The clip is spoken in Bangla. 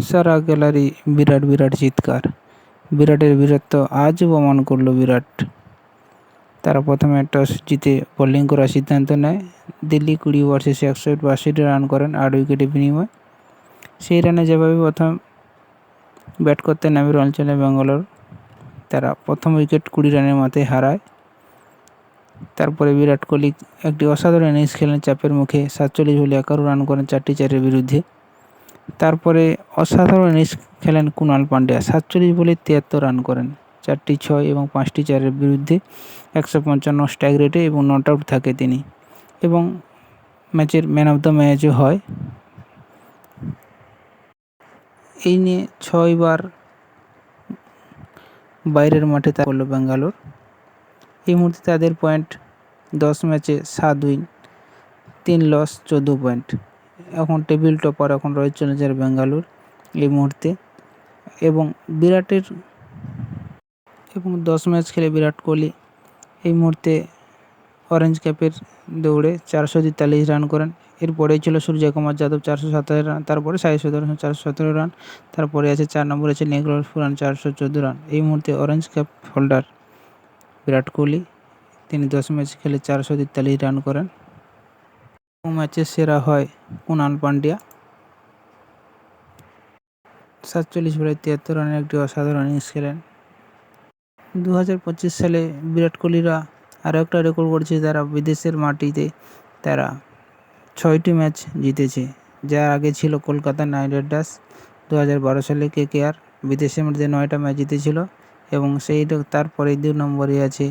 সারা গ্যালারি বিরাট বিরাট চিৎকার। বিরাটের বীরত্ব আজও প্রমাণ করল বিরাট। তারা প্রথমে টস জিতে বোলিং করার সিদ্ধান্ত নেয়। দিল্লি 20 ওভার শেষে 162 রান করেন 8 উইকেটের বিনিময়ে। সেই রানে যেভাবে প্রথম ব্যাট করতে নামে রয়্যাল চ্যালেঞ্জার্স ব্যাঙ্গালোর, তারা প্রথম উইকেট 20 রানের মাথায় হারায়। তারপরে বিরাট কোহলি একটি অসাধারণ ইনিংস খেলেন চাপের মুখে। 47 বলে 11 রান করেন 4টি চারের বিরুদ্ধে। তারপরে অসাধারণ ইনিংস খেলেন কুণাল পান্ডিয়া। 47 বলে 73 রান করেন 4টি 6 এবং 5টি চারের বিরুদ্ধে 155 স্ট্রাইক রেটে এবং নট আউট থাকে তিনি, এবং ম্যাচের ম্যান অফ দ্য ম্যাচও হয়। এই নিয়ে 6 বার বাইরের মাঠে তা করল ব্যাঙ্গালোর। এই মুহূর্তে তাদের পয়েন্ট 10 ম্যাচে 7 উইন 3 লস 14 পয়েন্ট। এখন টেবিল টপার এখন রয়্যাল চ্যালেঞ্জার্স ব্যাঙ্গালোর এই মুহূর্তে। এবং 10 ম্যাচ খেলে বিরাট কোহলি এই মুহূর্তে অরেঞ্জ ক্যাপের দৌড়ে 443 রান করেন। এরপরেই ছিল সূর্যকুমার যাদব 427 রান, তারপরে সাই সুদর্শন 417 রান, তারপরে আছে 4 নম্বরে আছে নিকোলাস পুরান 414 রান। এই মুহূর্তে orange cap holder Virat Kohli, তিনি 10 ম্যাচ খেলে 443 রান করেন। ম্যাচের সেরা হয় কুণাল পান্ডিয়া, 47 বলে 73 রানের একটি অসাধারণ ইনিংস খেলেন। 2025 সালে বিরাট কোহলিরা আরও একটা রেকর্ড করেছে, তারা বিদেশের মাটিতে তারা 6টি ম্যাচ জিতেছে, যার আগে ছিল কলকাতা নাইট রাইডার্স। 2012 সালে KKR বিদেশের মাটিতে 9টা ম্যাচ জিতেছিল, এবং তারপরে 2 নম্বরে আছে